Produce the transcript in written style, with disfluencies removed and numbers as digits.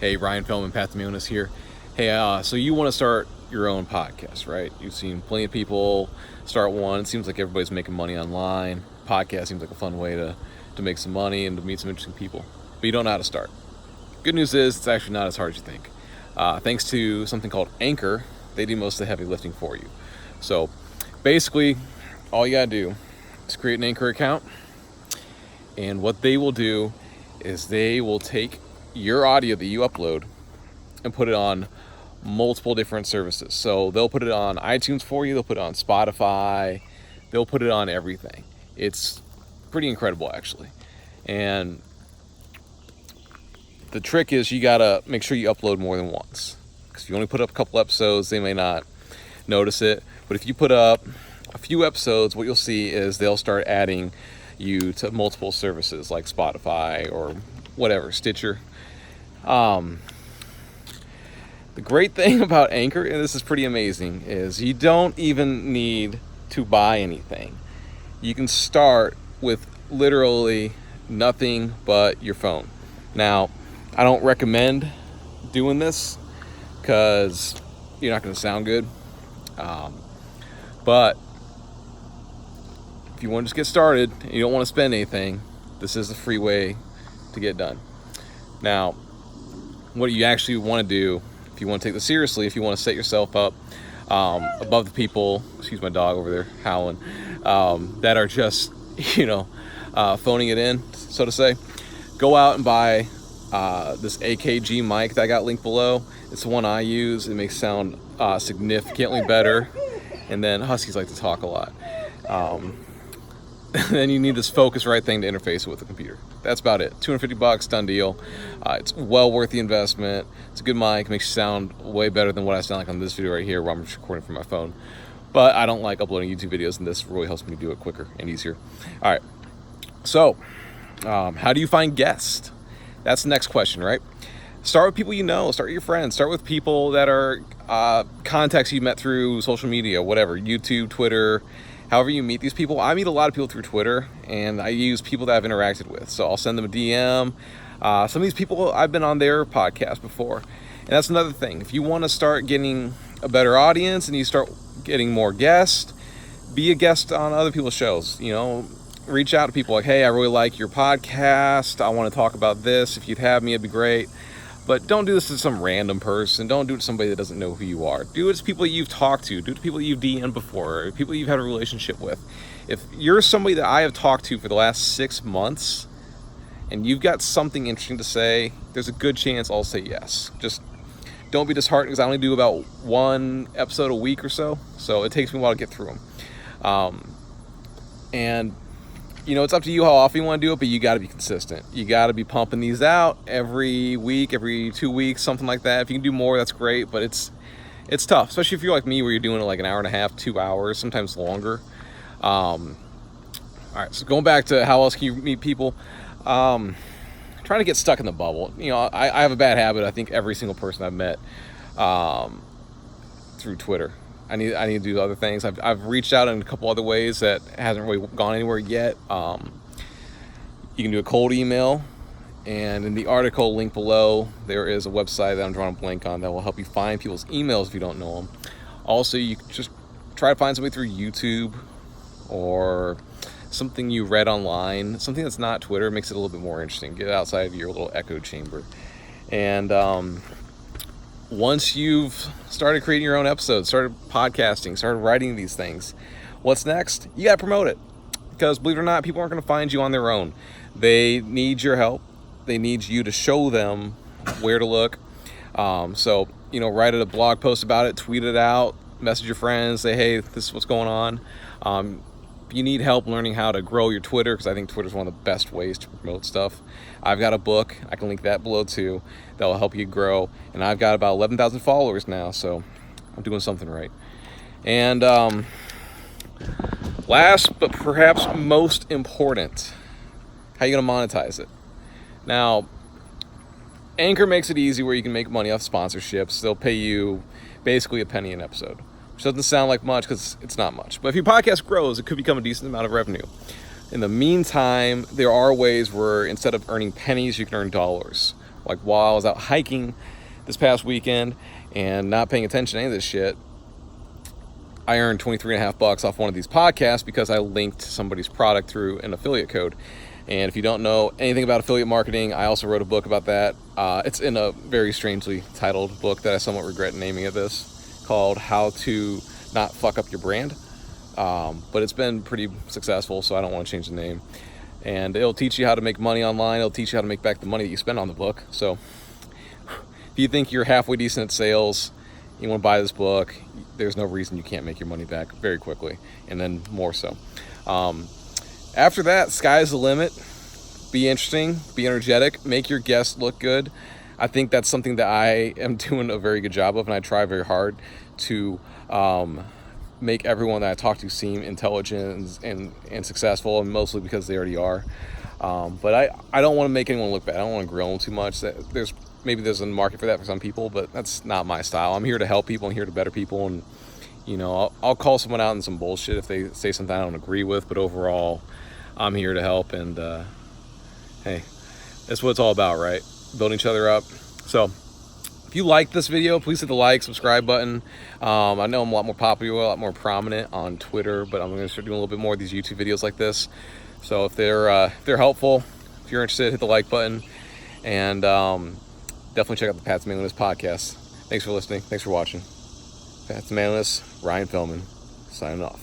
Hey, Ryan Feldman, Pat Demionis here. Hey, so you want to start your own podcast, right? You've seen plenty of people start one. It seems like everybody's making money online. Podcast seems like a fun way to make some money and to meet some interesting people. But you don't know how to start. Good news is it's actually not as hard as you think. Thanks to something called Anchor, they do most of the heavy lifting for you. So basically, all you gotta do is create an Anchor account. And what they will do is they will take your audio that you upload and put it on multiple different services. So they'll put it on iTunes for you, they'll put it on Spotify, they'll put it on everything. It's pretty incredible, actually. And the trick is you gotta make sure you upload more than once, because if you only put up a couple episodes, they may not notice it. But if you put up a few episodes, what you'll see is they'll start adding you to multiple services like Spotify or whatever, Stitcher. The great thing about Anchor, and this is pretty amazing, is you don't even need to buy anything. You can start with literally nothing but your phone. Now, I don't recommend doing this because you're not going to sound good. But if you want to just get started and you don't want to spend anything, this is a free way to get done. Now, what you actually want to do, if you want to take this seriously, if you want to set yourself up above the people, excuse my dog over there howling, that are just, phoning it in, so to say, go out and buy this AKG mic that I got linked below. It's the one I use. It makes sound significantly better. And then Huskies like to talk a lot. Then you need this Focusrite thing to interface it with the computer. That's about it. $250, done deal. It's well worth the investment. It's a good mic. It makes you sound way better than what I sound like on this video right here, where I'm just recording from my phone. But I don't like uploading YouTube videos, and this really helps me do it quicker and easier. All right. So, how do you find guests? That's the next question, right? Start with people you know. Start with your friends. Start with people that are contacts you met through social media, whatever, YouTube, Twitter. However you meet these people. I meet a lot of people through Twitter, and I use people that I've interacted with. So I'll send them a DM. Some of these people, I've been on their podcast before. And that's another thing. If you want to start getting a better audience and you start getting more guests, be a guest on other people's shows. Reach out to people like, hey, I really like your podcast. I want to talk about this. If you'd have me, it'd be great. But don't do this to some random person. Don't do it to somebody that doesn't know who you are. Do it to people you've talked to. Do it to people you've DM'd before, or people you've had a relationship with. If you're somebody that I have talked to for the last 6 months, and you've got something interesting to say, there's a good chance I'll say yes. Just don't be disheartened, because I only do about one episode a week or so. So it takes me a while to get through them. It's up to you how often you want to do it, but you got to be consistent. You got to be pumping these out every week, every 2 weeks, something like that. If you can do more, that's great, but it's tough, especially if you're like me, where you're doing it like an hour and a half, 2 hours, sometimes longer. All right, so going back to how else can you meet people? Trying to get stuck in the bubble. I have a bad habit. I think every single person I've met through Twitter. I need to do other things. I've reached out in a couple other ways that hasn't really gone anywhere yet. You can do a cold email, and in the article linked below, there is a website that I'm drawing a blank on that will help you find people's emails if you don't know them. Also, you can just try to find somebody through YouTube or something you read online, something that's not Twitter. Makes it a little bit more interesting. Get outside of your little echo chamber. And once you've started creating your own episodes, started podcasting, started writing these things, what's next? You got to promote it. Because believe it or not, people aren't going to find you on their own. They need your help. They need you to show them where to look. So, write a blog post about it, tweet it out, message your friends, say, hey, this is what's going on. If you need help learning how to grow your Twitter, because I think Twitter is one of the best ways to promote stuff, I've got a book. I can link that below too. That will help you grow. And I've got about 11,000 followers now, so I'm doing something right. And last but perhaps most important, how are you going to monetize it? Now, Anchor makes it easy where you can make money off sponsorships. They'll pay you basically a penny an episode, which doesn't sound like much because it's not much. But if your podcast grows, it could become a decent amount of revenue. In the meantime, there are ways where instead of earning pennies, you can earn dollars. Like while I was out hiking this past weekend and not paying attention to any of this shit, I earned $23.50 off one of these podcasts because I linked somebody's product through an affiliate code. And if you don't know anything about affiliate marketing, I also wrote a book about that. It's in a very strangely titled book that I somewhat regret naming it this, called How to Not Fuck Up Your Brand. But it's been pretty successful, so I don't want to change the name. And it'll teach you how to make money online. It'll teach you how to make back the money that you spend on the book. So if you think you're halfway decent at sales, you want to buy this book, there's no reason you can't make your money back very quickly, and then more so. After that, sky's the limit. Be interesting, be energetic, make your guests look good. I think that's something that I am doing a very good job of, and I try very hard to make everyone that I talk to seem intelligent and successful, and mostly because they already are. But I don't want to make anyone look bad. I don't want to grill them too much. Maybe there's a market for that for some people, but that's not my style. I'm here to help people. I'm here to better people, and I'll call someone out in some bullshit if they say something I don't agree with. But overall, I'm here to help, and hey, that's what it's all about, right? Building each other up. So if you like this video, please hit the like, subscribe button. I know I'm a lot more popular, a lot more prominent on Twitter, but I'm going to start doing a little bit more of these YouTube videos like this. So if they're helpful, if you're interested, hit the like button, and definitely check out the Pat's Manliness podcast. Thanks for listening. Thanks for watching. Pat's Manliness, Ryan Pillman, signing off.